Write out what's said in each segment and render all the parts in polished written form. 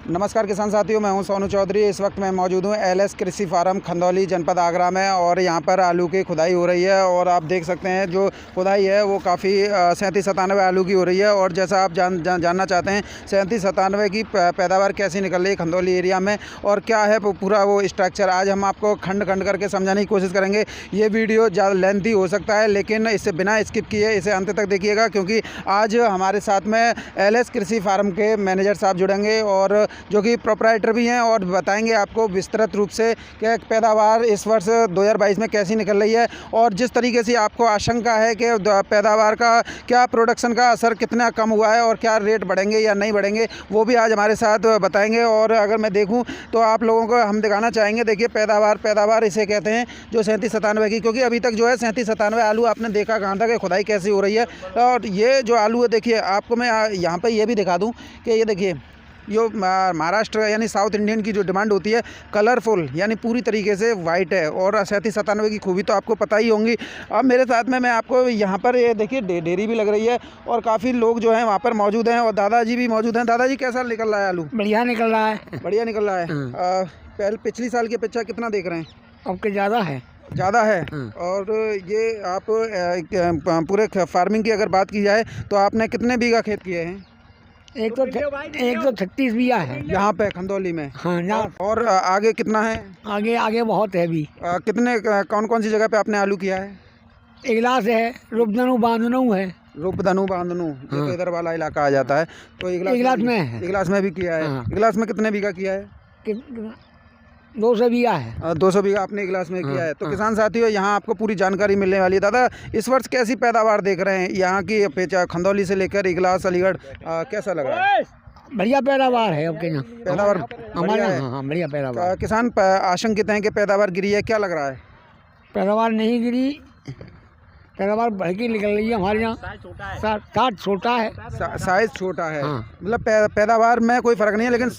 नमस्कार किसान साथियों, मैं हूं सोनू चौधरी। इस वक्त मैं मौजूद हूं एलएस कृषि फार्म खंदौली जनपद आगरा में और यहां पर आलू की खुदाई हो रही है। और आप देख सकते हैं जो खुदाई है वो काफ़ी 37-97 आलू की हो रही है। और जैसा आप जानना चाहते हैं 37-97 की पैदावार कैसी निकल रही है खंदौली एरिया में और क्या है पूरा वो स्ट्रक्चर, आज हम आपको खंड खंड करके समझाने की कोशिश करेंगे। ये वीडियो ज़्यादा लेंथी हो सकता है लेकिन इसे बिना स्किप किए इसे अंत तक देखिएगा, क्योंकि आज हमारे साथ में एलएस कृषि फार्म के मैनेजर साहब जुड़ेंगे और जो कि प्रोप्राइटर भी हैं और बताएंगे आपको विस्तृत रूप से कि पैदावार इस वर्ष 2022 में कैसी निकल रही है और जिस तरीके से आपको आशंका है कि पैदावार का क्या, प्रोडक्शन का असर कितना कम हुआ है और क्या रेट बढ़ेंगे या नहीं बढ़ेंगे, वो भी आज हमारे साथ बताएंगे। और अगर मैं देखूं तो आप लोगों को हम दिखाना चाहेंगे, देखिए पैदावार इसे कहते हैं जो 37-97 की, क्योंकि अभी तक जो है 37-97 आलू आपने देखा कहाँ तक है, खुदाई कैसी हो रही है। और ये जो आलू है देखिए, आपको मैं यहाँ पर ये भी दिखा दूँ कि ये देखिए जो महाराष्ट्र यानी साउथ इंडियन की जो डिमांड होती है कलरफुल यानी पूरी तरीके से वाइट है और 37-97 की खूबी तो आपको पता ही होंगी। अब मेरे साथ में मैं आपको यहाँ पर ये देखिए डेयरी भी लग रही है और काफ़ी लोग जो हैं वहाँ पर मौजूद हैं और दादाजी भी मौजूद हैं। दादाजी कैसा निकल रहा है आलू? बढ़िया निकल रहा है। बढ़िया निकल रहा है। पिछली साल की अपेक्षा कितना देख रहे हैं? अब के ज़्यादा है। ज़्यादा है। और ये आप पूरे फार्मिंग की अगर बात की जाए तो आपने कितने बीघा खेत किए हैं? एक तो 36 बीघा है यहाँ पे खंदौली में। हाँ यहाँ। और आगे कितना है? आगे बहुत है भी। कितने कौन कौन सी जगह पे आपने आलू किया है? इगलास है, रूपधनु बांधनु है। रूपधनु बांधनु जो इधर वाला इलाका आ जाता है, तो इगलास में भी किया है। इगलास में कितने बीघा किया है? 200 बीघा है। 200 बीघा आपने इगलास में किया है। तो किसान साथियों, यहाँ आपको पूरी जानकारी मिलने वाली है। दादा, इस वर्ष कैसी पैदावार देख रहे हैं यहाँ की अपेक्षा खंदौली से लेकर इगलास अलीगढ़, कैसा लग रहा है? बढ़िया पैदावार है आपके यहाँ। पैदावार हमारे यहाँ बढ़िया पैदावार। किसान आशंकित हैं कि पैदावार गिरी है, क्या लग रहा है? पैदावार नहीं गिरी, पैदावार बढ़ निकल रही है हमारे यहाँ। साइज छोटा है। साइज छोटा है, मतलब पैदावार में कोई फर्क नहीं है, लेकिन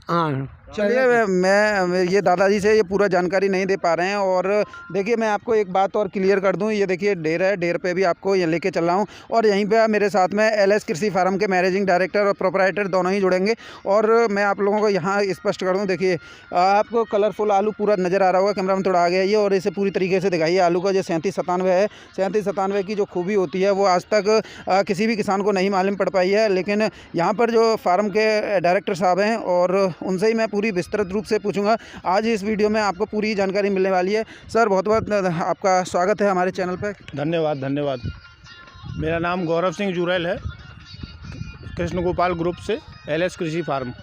हाँ। चलिए, मैं ये दादाजी से ये पूरा जानकारी नहीं दे पा रहे हैं। और देखिए, मैं आपको एक बात और क्लियर कर दूं, ये देखिए ढेर है, ढेर पे भी आपको ये लेके चल रहा हूं। और यहीं पे मेरे साथ में एलएस कृषि फार्म के मैनेजिंग डायरेक्टर और प्रोप्राइटर दोनों ही जुड़ेंगे। और मैं आप लोगों को यहाँ स्पष्ट कर दूँ, देखिए आपको कलरफुल आलू पूरा नज़र आ रहा होगा, कैमरा में थोड़ा आ गया ये, और इसे पूरी तरीके से दिखाइए। आलू का जो 37-97 है, 37-97 की जो खूबी होती है वो आज तक किसी भी किसान को नहीं मालूम पड़ पाई है। लेकिन यहाँ पर जो फार्म के डायरेक्टर साहब हैं और उनसे ही मैं पूरी विस्तृत रूप से पूछूंगा। आज इस वीडियो में आपको पूरी जानकारी मिलने वाली है। सर, बहुत बहुत आपका स्वागत है हमारे चैनल पर। धन्यवाद। मेरा नाम गौरव सिंह जुरैल है, कृष्ण गोपाल ग्रुप से एलएस कृषि फार्म।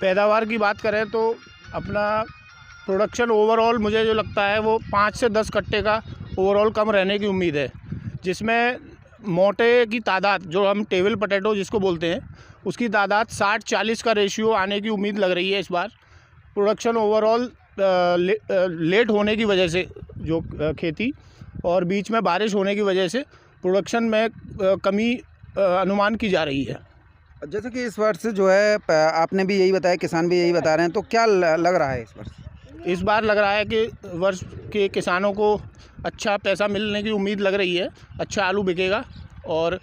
पैदावार की बात करें तो अपना प्रोडक्शन ओवरऑल मुझे जो लगता है वो 5 से 10 कट्टे का ओवरऑल कम रहने की उम्मीद है, जिसमें मोटे की तादाद, जो हम टेबल पोटैटो जिसको बोलते हैं, उसकी तादाद 60-40 का रेशियो आने की उम्मीद लग रही है इस बार। प्रोडक्शन ओवरऑल लेट होने की वजह से जो खेती और बीच में बारिश होने की वजह से प्रोडक्शन में कमी अनुमान की जा रही है। जैसे कि इस वर्ष जो है आपने भी यही बताया, किसान भी यही बता रहे हैं, तो क्या लग रहा है इस वर्ष? इस बार लग रहा है कि वर्ष के किसानों को अच्छा पैसा मिलने की उम्मीद लग रही है, अच्छा आलू बिकेगा और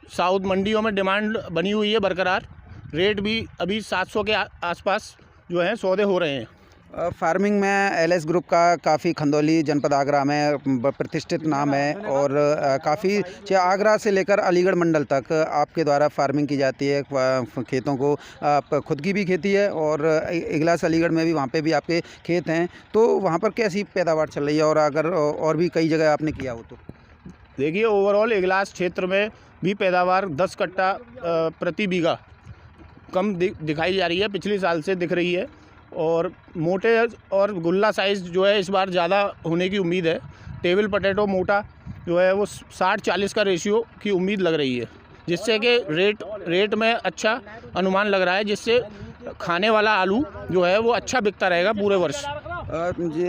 साउथ मंडियों में डिमांड बनी हुई है बरकरार। रेट भी अभी 700 के आसपास जो है सौदे हो रहे हैं। फार्मिंग में एलएस ग्रुप का काफ़ी खंदौली जनपद आगरा में प्रतिष्ठित नाम है और काफ़ी आगरा से लेकर अलीगढ़ मंडल तक आपके द्वारा फार्मिंग की जाती है खेतों को। आप खुद की भी खेती है और इगलास अलीगढ़ में भी, वहाँ पे भी आपके खेत हैं, तो वहाँ पर कैसी पैदावार चल रही है? और अगर और भी कई जगह आपने किया हो तो? देखिए, ओवरऑल इगलास क्षेत्र में भी पैदावार 10 कट्टा प्रति बीघा कम दिखाई जा रही है, पिछले साल से दिख रही है। और मोटे और गुल्ला साइज़ जो है इस बार ज़्यादा होने की उम्मीद है। टेबल पोटैटो मोटा जो है वो 60-40 का रेशियो की उम्मीद लग रही है, जिससे कि रेट में अच्छा अनुमान लग रहा है, जिससे खाने वाला आलू जो है वो अच्छा बिकता रहेगा पूरे वर्ष।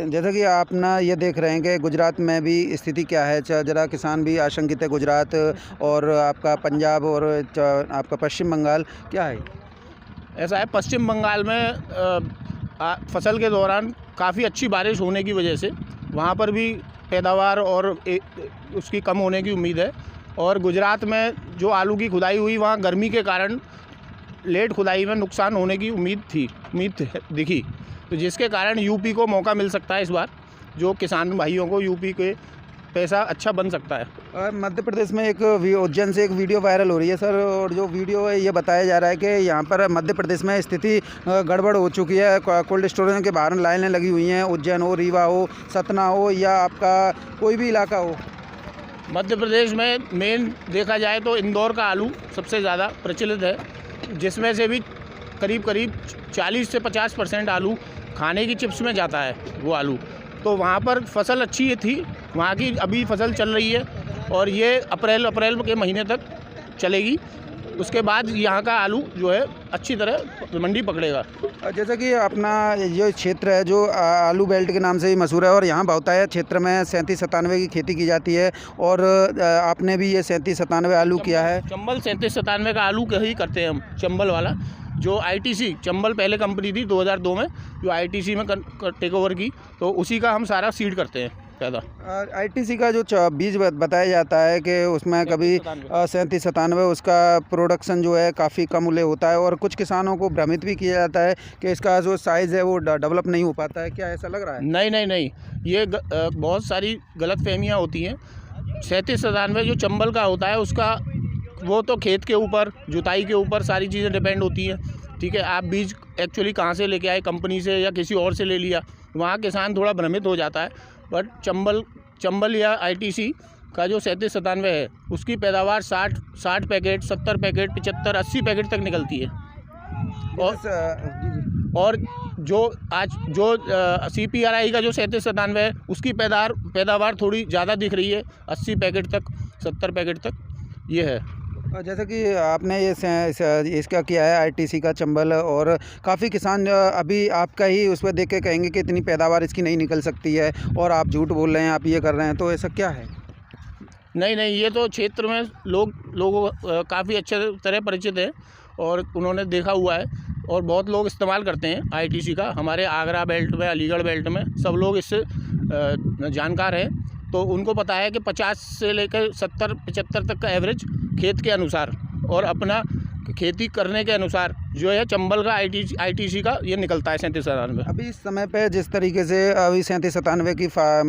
जैसा कि आप ना ये देख रहे हैं कि गुजरात में भी स्थिति क्या है, ज़रा किसान भी आशंकित है। गुजरात और आपका पंजाब और आपका पश्चिम बंगाल क्या है? ऐसा है, पश्चिम बंगाल में फसल के दौरान काफ़ी अच्छी बारिश होने की वजह से वहाँ पर भी पैदावार और उसकी कम होने की उम्मीद है। और गुजरात में जो आलू की खुदाई हुई, वहाँ गर्मी के कारण लेट खुदाई में नुकसान होने की उम्मीद दिखी, तो जिसके कारण यूपी को मौका मिल सकता है इस बार, जो किसान भाइयों को यूपी के पैसा अच्छा बन सकता है। और मध्य प्रदेश में एक उज्जैन से एक वीडियो वायरल हो रही है सर, और जो वीडियो है ये बताया जा रहा है कि यहाँ पर मध्य प्रदेश में स्थिति गड़बड़ हो चुकी है। कोल्ड स्टोरेज के बाहर लाइनें लगी हुई हैं, उज्जैन हो, रीवा हो, सतना हो या आपका कोई भी इलाका हो। मध्य प्रदेश में मेन देखा जाए तो इंदौर का आलू सबसे ज़्यादा प्रचलित है, जिसमें से भी करीब 40 से 50% आलू खाने की चिप्स में जाता है वो आलू। तो वहाँ पर फसल अच्छी थी, वहाँ की अभी फसल चल रही है और ये अप्रैल के महीने तक चलेगी। उसके बाद यहाँ का आलू जो है अच्छी तरह मंडी पकड़ेगा। जैसा कि अपना ये क्षेत्र है जो आलू बेल्ट के नाम से ही मशहूर है, और यहाँ बहुतायत क्षेत्र में 37-97 की खेती की जाती है, और आपने भी ये 37-97 आलू किया है। चंबल 37-97 का आलू ही करते हैं हम, चंबल वाला जो ITC चंबल पहले कंपनी थी 2002 में, जो ITC में टेक ओवर की, तो उसी का हम सारा सीड करते हैं ज़्यादा। ITC का जो बीज बताया जाता है कि उसमें कभी 37-97 उसका प्रोडक्शन जो है काफ़ी कम उले होता है, और कुछ किसानों को भ्रमित भी किया जाता है कि इसका जो साइज़ है वो डेवलप नहीं हो पाता है। क्या ऐसा लग रहा है? नहीं, ये बहुत सारी गलतफहमियां होती हैं। 37-97 जो चंबल का होता है उसका वो तो खेत के ऊपर, जुताई के ऊपर सारी चीज़ें डिपेंड होती हैं। ठीक है, आप बीज एक्चुअली कहाँ से लेके आए, कंपनी से या किसी और से ले लिया, वहाँ किसान थोड़ा भ्रमित हो जाता है। बट चंबल या ITC का जो 37-97 है उसकी पैदावार 60 पैकेट, 70 पैकेट, 75, 80 पैकेट तक निकलती है। और जो CPRI का जो 37-97 है उसकी पैदावार थोड़ी ज़्यादा दिख रही है, 80 पैकेट तक, 70 पैकेट तक ये है। जैसा कि आपने ये इसका किया है ITC का चंबल, और काफ़ी किसान अभी आपका ही उस पर देख के कहेंगे कि इतनी पैदावार इसकी नहीं निकल सकती है और आप झूठ बोल रहे हैं, आप ये कर रहे हैं, तो ऐसा क्या है? नहीं, ये तो क्षेत्र में लोग काफ़ी अच्छे तरह परिचित हैं और उन्होंने देखा हुआ है, और बहुत लोग इस्तेमाल करते हैं ITC का। हमारे आगरा बेल्ट में, अलीगढ़ बेल्ट में सब लोग इससे जानकार हैं, तो उनको पता है कि 50 से लेकर 70-75 तक का एवरेज खेत के अनुसार और अपना खेती करने के अनुसार जो है चंबल का ITC का ये निकलता है 37-97। अभी इस समय पे जिस तरीके से अभी 37-97 की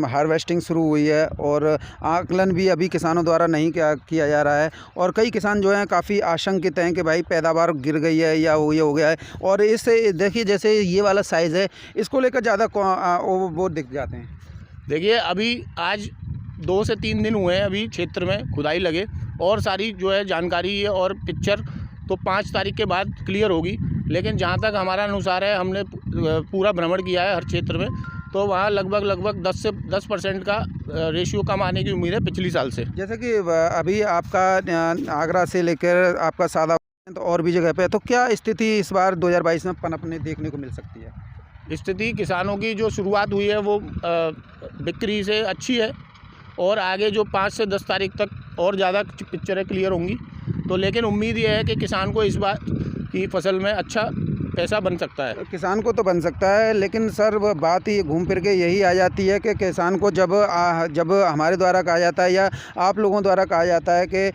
हार्वेस्टिंग शुरू हुई है, और आकलन भी अभी किसानों द्वारा नहीं किया जा रहा है, और कई किसान जो हैं काफ़ी आशंकित हैं कि भाई पैदावार गिर गई है या ये हो गया है, और इससे देखिए जैसे ये वाला साइज़ है इसको लेकर ज़्यादा वो दिख जाते हैं। देखिए अभी आज 2 से 3 दिन हुए हैं अभी क्षेत्र में खुदाई लगे, और सारी जो है जानकारी है और पिक्चर तो 5 तारीख के बाद क्लियर होगी। लेकिन जहाँ तक हमारा अनुसार है, हमने पूरा भ्रमण किया है हर क्षेत्र में, तो वहाँ लगभग 10% का रेशियो कम आने की उम्मीद है पिछली साल से। जैसे कि अभी आपका आगरा से लेकर आपका सादा तो और भी जगह पे, तो क्या स्थिति इस बार 2022 में पनपने देखने को मिल सकती है? स्थिति किसानों की जो शुरुआत हुई है वो बिक्री से अच्छी है, और आगे जो 5 से 10 तारीख तक और ज़्यादा पिक्चरें क्लियर होंगी। तो लेकिन उम्मीद ये है कि किसान को इस बार की फसल में अच्छा पैसा बन सकता है। किसान को तो बन सकता है, लेकिन सर वो बात ही घूम फिर के यही आ जाती है कि किसान को जब हमारे द्वारा कहा जाता है या आप लोगों द्वारा कहा जाता है कि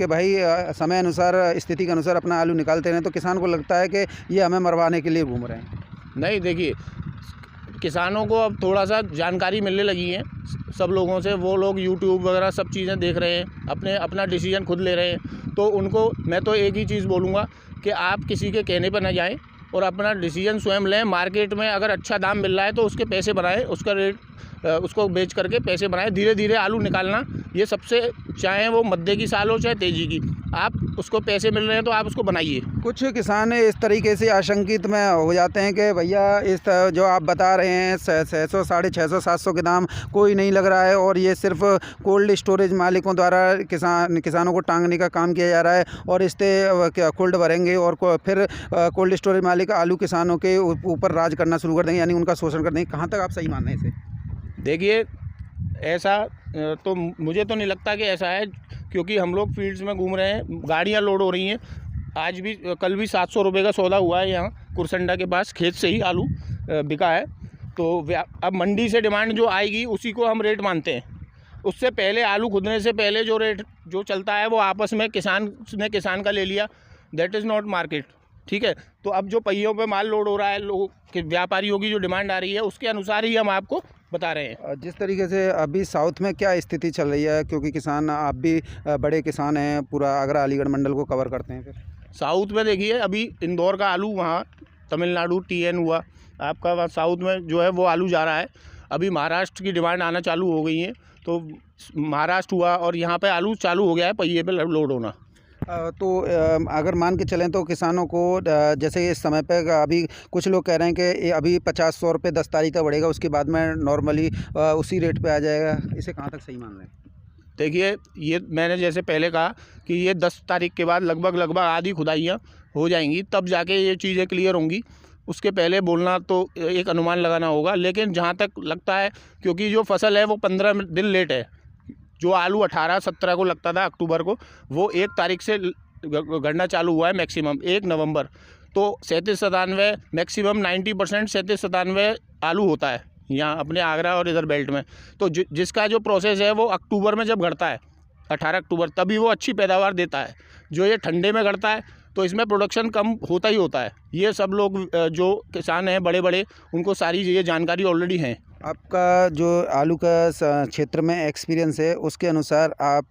भाई समय अनुसार, स्थिति के अनुसार अपना आलू निकालते रहें, तो किसान को लगता है कि ये हमें मरवाने के लिए घूम रहे हैं। नहीं, देखिए किसानों को अब थोड़ा सा जानकारी मिलने लगी है सब लोगों से, वो लोग YouTube वगैरह सब चीज़ें देख रहे हैं, अपना डिसीजन खुद ले रहे हैं। तो उनको मैं तो एक ही चीज़ बोलूँगा कि आप किसी के कहने पर न जाएं और अपना डिसीजन स्वयं लें। मार्केट में अगर अच्छा दाम मिल रहा है तो उसके पैसे बनाएं, उसका रेट उसको बेच करके पैसे बनाएं। धीरे धीरे आलू निकालना ये सबसे, चाहे वो मध्य की साल हो चाहे तेज़ी की, आप उसको पैसे मिल रहे हैं तो आप उसको बनाइए। कुछ किसान इस तरीके से आशंकित में हो जाते हैं कि भैया इस जो आप बता रहे हैं 600, 650, 700 के दाम कोई नहीं लग रहा है, और ये सिर्फ कोल्ड स्टोरेज मालिकों द्वारा किसानों को टांगने का काम किया जा रहा है, और इससे कोल्ड भरेंगे और फिर कोल्ड स्टोरेज मालिक आलू किसानों के ऊपर राज करना शुरू कर देंगे, यानी उनका शोषण कर देंगे। कहाँ तक आप सही मान रहे हैं इसे? देखिए ऐसा तो मुझे तो नहीं लगता कि ऐसा है, क्योंकि हम लोग फील्ड्स में घूम रहे हैं, गाड़ियां लोड हो रही हैं। आज भी, कल भी 700 रुपये का सौदा हुआ है यहाँ कुरसंडा के पास, खेत से ही आलू बिका है। तो अब मंडी से डिमांड जो आएगी उसी को हम रेट मानते हैं। उससे पहले आलू खुदने से पहले जो रेट जो चलता है वो आपस में किसान ने किसान का ले लिया, दैट इज़ नॉट मार्केट। ठीक है, तो अब जो पहियों पे माल लोड हो रहा है, लोगों के व्यापारियों की जो डिमांड आ रही है उसके अनुसार ही हम आपको बता रहे हैं। जिस तरीके से अभी साउथ में क्या स्थिति चल रही है, क्योंकि किसान आप भी बड़े किसान हैं, पूरा आगरा अलीगढ़ मंडल को कवर करते हैं। फिर साउथ में देखिए, अभी इंदौर का आलू वहाँ तमिलनाडु TN हुआ आपका, वहाँ साउथ में जो है वो आलू जा रहा है। अभी महाराष्ट्र की डिमांड आना चालू हो गई है, तो महाराष्ट्र हुआ और यहाँ पे आलू चालू हो गया है पहिए पे लोड होना। तो अगर मान के चलें तो किसानों को जैसे इस समय पे अभी कुछ लोग कह रहे हैं कि ये अभी 50-100 रुपये 10 तारीख तक बढ़ेगा, उसके बाद में नॉर्मली उसी रेट पे आ जाएगा, इसे कहाँ तक सही मान रहे हैं? देखिए, ये मैंने जैसे पहले कहा कि ये 10 तारीख के बाद लगभग आधी खुदाइयाँ हो जाएंगी, तब जाके ये चीज़ें क्लियर होंगी। उसके पहले बोलना तो एक अनुमान लगाना होगा। लेकिन जहाँ तक लगता है, क्योंकि जो फसल है वो 15 दिन लेट है। जो आलू 18-17 को लगता था अक्टूबर को, वो 1 तारीख से गणना चालू हुआ है मैक्सिमम 1 नवंबर। तो 37-97 मैक्सिमम 90% 37-97 आलू होता है यहाँ अपने आगरा और इधर बेल्ट में। तो जिसका जो प्रोसेस है वो अक्टूबर में जब घड़ता है 18 अक्टूबर, तभी वो अच्छी पैदावार देता है। जो ये ठंडे में घड़ता है तो इसमें प्रोडक्शन कम होता ही होता है। ये सब लोग जो किसान हैं बड़े बड़े, उनको सारी ये जानकारी ऑलरेडी हैं। आपका जो आलू का क्षेत्र में एक्सपीरियंस है, उसके अनुसार आप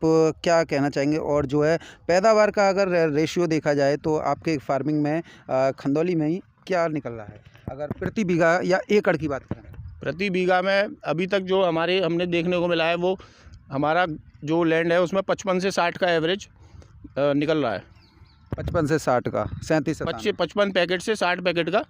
क्या कहना चाहेंगे? और जो है पैदावार का अगर रेशियो देखा जाए तो आपके फार्मिंग में खंदौली में ही क्या निकल रहा है, अगर प्रति बीघा या एकड़ की बात करें? प्रति बीघा में अभी तक जो हमने देखने को मिला है, वो हमारा जो लैंड है उसमें 55 से 60 का एवरेज निकल रहा है। 55 से 60 का, 37-57, 55 पैकेट से 60 पैकेट का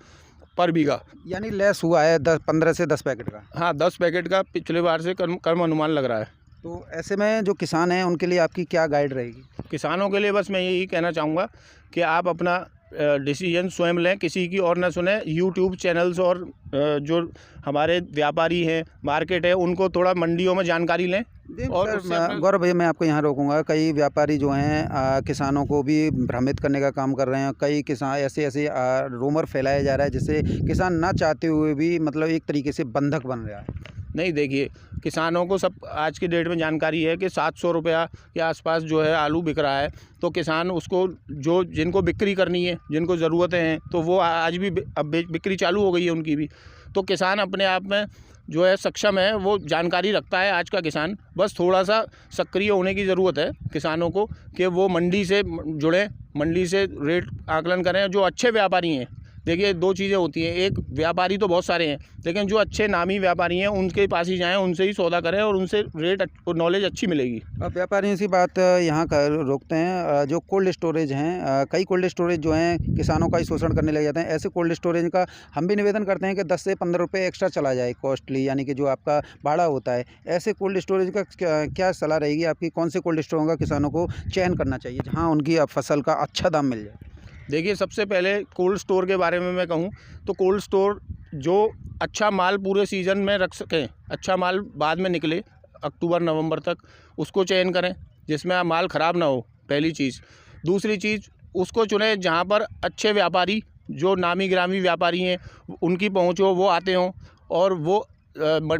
पर बीघा, यानी लेस हुआ है 15 से 10 पैकेट का। हाँ, 10 पैकेट का पिछले बार से कम अनुमान लग रहा है। तो ऐसे में जो किसान हैं उनके लिए आपकी क्या गाइड रहेगी? किसानों के लिए बस मैं यही कहना चाहूँगा कि आप अपना डिसीजन स्वयं लें, किसी की और न सुने। यूट्यूब चैनल्स और जो हमारे व्यापारी हैं, मार्केट है, उनको थोड़ा मंडियों में जानकारी लें। और गौरव भैया, मैं आपको यहाँ रोकूंगा। कई व्यापारी जो हैं किसानों को भी भ्रमित करने का काम कर रहे हैं। कई किसान ऐसे रूमर फैलाया जा रहा है जिससे किसान ना चाहते हुए भी मतलब एक तरीके से बंधक बन रहा है। नहीं, देखिए, किसानों को सब आज की डेट में जानकारी है कि 700 रुपया के आसपास जो है आलू बिक रहा है। तो किसान उसको जिनको बिक्री करनी है, जिनको ज़रूरतें हैं, तो वो आज भी अब बिक्री चालू हो गई है उनकी भी। तो किसान अपने आप में जो है सक्षम है, वो जानकारी रखता है आज का किसान। बस थोड़ा सा सक्रिय होने की ज़रूरत है किसानों को कि वो मंडी से जुड़ें, मंडी से रेट आकलन करें। जो अच्छे व्यापारी हैं, देखिए 2 चीज़ें होती हैं, एक व्यापारी तो बहुत सारे हैं, लेकिन जो अच्छे नामी व्यापारी हैं उनके पास ही जाएं, उनसे ही सौदा करें और उनसे रेट और नॉलेज अच्छी मिलेगी। अब व्यापारियों से बात यहाँ कर रोकते हैं। जो कोल्ड स्टोरेज हैं, कई कोल्ड स्टोरेज जो हैं किसानों का ही शोषण करने लग जाते हैं। ऐसे कोल्ड स्टोरेज का हम भी निवेदन करते हैं कि 10 से 15 रुपये एक्स्ट्रा चला जाए कॉस्टली, यानी कि जो आपका भाड़ा होता है। ऐसे कोल्ड स्टोरेज का क्या सलाह रहेगी आपकी? कौन से कोल्ड स्टोरों का किसानों को चयन करना चाहिए जहाँ उनकी फसल का अच्छा दाम मिल जाए? देखिए, सबसे पहले कोल्ड स्टोर के बारे में मैं कहूँ तो कोल्ड स्टोर जो अच्छा माल पूरे सीज़न में रख सकें, अच्छा माल बाद में निकले अक्टूबर नवंबर तक, उसको चयन करें जिसमें माल ख़राब ना हो, पहली चीज़। दूसरी चीज़, उसको चुनें जहाँ पर अच्छे व्यापारी, जो नामी ग्रामी व्यापारी हैं, उनकी पहुँच हो, वो आते हों और वो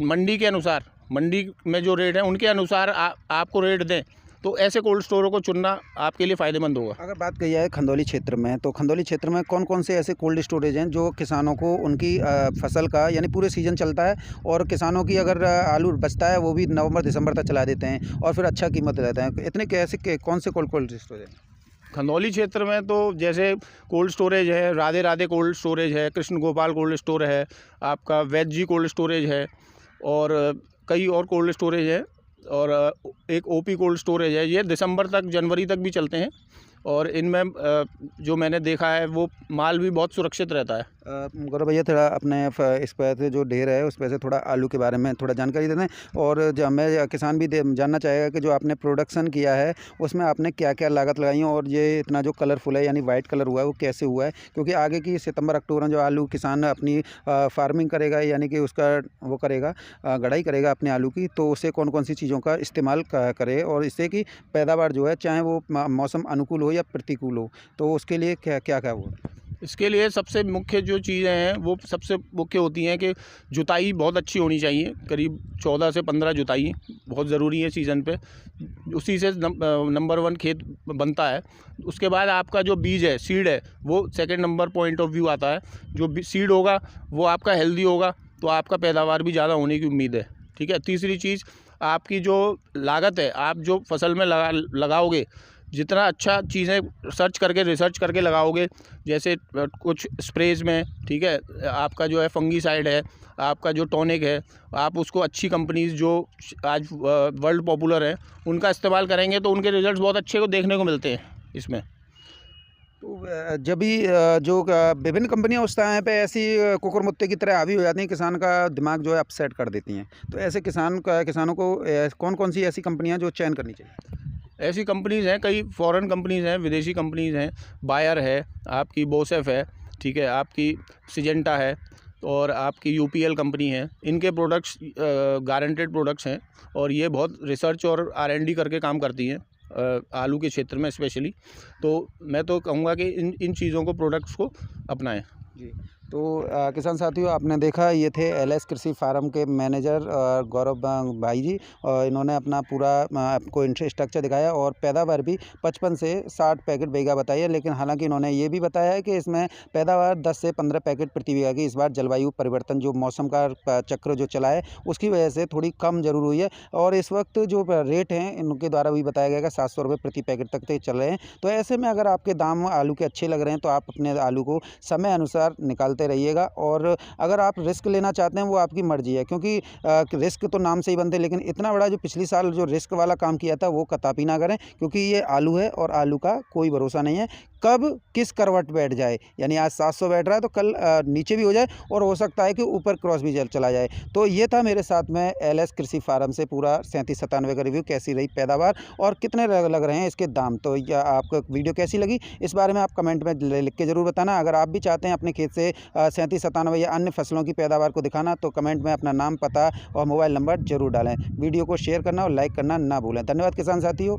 मंडी के अनुसार, मंडी में जो रेट है उनके अनुसार आपको रेट दें। तो ऐसे कोल्ड स्टोरों को चुनना आपके लिए फ़ायदेमंद होगा। अगर बात की जाए खंदौली क्षेत्र में, तो खंदौली क्षेत्र में कौन कौन से ऐसे कोल्ड स्टोरेज हैं जो किसानों को उनकी फसल का, यानी पूरे सीज़न चलता है और किसानों की अगर आलू बचता है वो भी नवंबर दिसंबर तक चला देते हैं और फिर अच्छा कीमत रहता है? इतने कैसे कौन से कोल्ड स्टोरेज हैं खंदौली क्षेत्र में? तो जैसे कोल्ड स्टोरेज है, राधे राधे कोल्ड स्टोरेज है, कृष्ण गोपाल कोल्ड स्टोर है, आपका वैद्य जी कोल्ड स्टोरेज है और कई और कोल्ड स्टोरेज है, और एक OP कोल्ड स्टोरेज है। ये दिसंबर तक, जनवरी तक भी चलते हैं और इनमें जो मैंने देखा है वो माल भी बहुत सुरक्षित रहता है। गौरव भैया, थोड़ा अपने इस पर से जो ढेर है उस पर से थोड़ा आलू के बारे में थोड़ा जानकारी देते हैं। और जो मैं किसान भी जानना चाहेगा कि जो आपने प्रोडक्शन किया है उसमें आपने क्या क्या लागत लगाई है और ये इतना जो कलरफुल है यानी वाइट कलर हुआ है वो कैसे हुआ है? क्योंकि आगे की सितंबर अक्टूबर में जो आलू किसान अपनी फार्मिंग करेगा, यानी कि उसका वो करेगा, गढ़ाई करेगा अपने आलू की, तो उसे कौन कौन सी चीज़ों का इस्तेमाल करे और इससे कि पैदावार जो है, चाहे वो मौसम अनुकूल हो या प्रतिकूल हो, तो उसके लिए क्या क्या क्या हुआ? इसके लिए सबसे मुख्य जो चीज़ें हैं वो सबसे मुख्य होती हैं कि जुताई बहुत अच्छी होनी चाहिए। करीब 14 से 15 जुताई बहुत ज़रूरी है सीज़न पे, उसी से नंबर 1 खेत बनता है। उसके बाद आपका जो बीज है, सीड है, वो second number point of view आता है। जो सीड होगा वो आपका हेल्दी होगा तो आपका पैदावार भी ज़्यादा होने की उम्मीद है। ठीक है। तीसरी चीज़, आपकी जो लागत है, आप जो फसल में लगाओगे, जितना अच्छा चीज़ें रिसर्च करके लगाओगे, जैसे कुछ स्प्रेज में, ठीक है, आपका जो है फंगीसाइड है, आपका जो टॉनिक है, आप उसको अच्छी कंपनीज़ जो आज वर्ल्ड पॉपुलर हैं उनका इस्तेमाल करेंगे तो उनके रिजल्ट्स बहुत अच्छे को देखने को मिलते हैं इसमें। तो जब भी जो विभिन्न कंपनियां उस टाइम पे ऐसी कुकुर मुत्ते की तरह हावी हो जाती हैं, किसान का दिमाग जो है अपसेट कर देती हैं, तो ऐसे किसानों को कौन कौन सी ऐसी कंपनियां जो चयन करनी चाहिए? ऐसी कंपनीज़ हैं, कई फॉरेन कंपनीज़ हैं, विदेशी कंपनीज़ हैं। बायर है, आपकी बोसेफ है, ठीक है, आपकी सिजेंटा है और आपकी यूपीएल कंपनी है। इनके प्रोडक्ट्स गारंटेड प्रोडक्ट्स हैं और ये बहुत रिसर्च और R&D करके काम करती हैं आलू के क्षेत्र में स्पेशली। तो मैं तो कहूँगा कि इन चीज़ों को, प्रोडक्ट्स को अपनाएं। जी, तो किसान साथियों, आपने देखा ये थे एलएस कृषि फार्म के मैनेजर गौरव भाई जी, और इन्होंने अपना पूरा आपको इंफ्रास्ट्रक्चर दिखाया और पैदावार भी 55 से 60 पैकेट बीघा बताई है। लेकिन हालांकि इन्होंने ये भी बताया है कि इसमें पैदावार 10 से 15 पैकेट प्रति बीघा की इस बार जलवायु परिवर्तन, जो मौसम का चक्र जो चला है उसकी वजह से थोड़ी कम ज़रूर हुई है। और इस वक्त जो रेट हैं इनके द्वारा भी बताया गया है 700 रुपये प्रति पैकेट तक के चल रहे हैं। तो ऐसे में अगर आपके दाम आलू के अच्छे लग रहे हैं तो आप अपने आलू को समय अनुसार निकालते रहिएगा। और अगर आप रिस्क लेना चाहते हैं वो आपकी मर्जी है, क्योंकि रिस्क तो नाम से ही बनते हैं, लेकिन इतना बड़ा जो पिछली साल जो रिस्क वाला काम किया था वो कतई ना करें, क्योंकि ये आलू है और आलू का कोई भरोसा नहीं है कब किस करवट बैठ जाए। यानी आज 700 बैठ रहा है तो कल नीचे भी हो जाए और हो सकता है कि वीपर क्रॉस भी चला जाए। तो ये था मेरे साथ में एलएस कृषि फार्म से पूरा 37-97 का रिव्यू। कैसी रही पैदावार और कितने लग रहे हैं इसके दाम, तो या आपको वीडियो कैसी लगी इस बारे में आप कमेंट में लिख के ज़रूर बताना। अगर आप भी चाहते हैं अपने खेत से 37-97 या अन्य फसलों की पैदावार को दिखाना तो कमेंट में अपना नाम, पता और मोबाइल नंबर जरूर डालें। वीडियो को शेयर करना और लाइक करना ना भूलें। धन्यवाद किसान साथियों।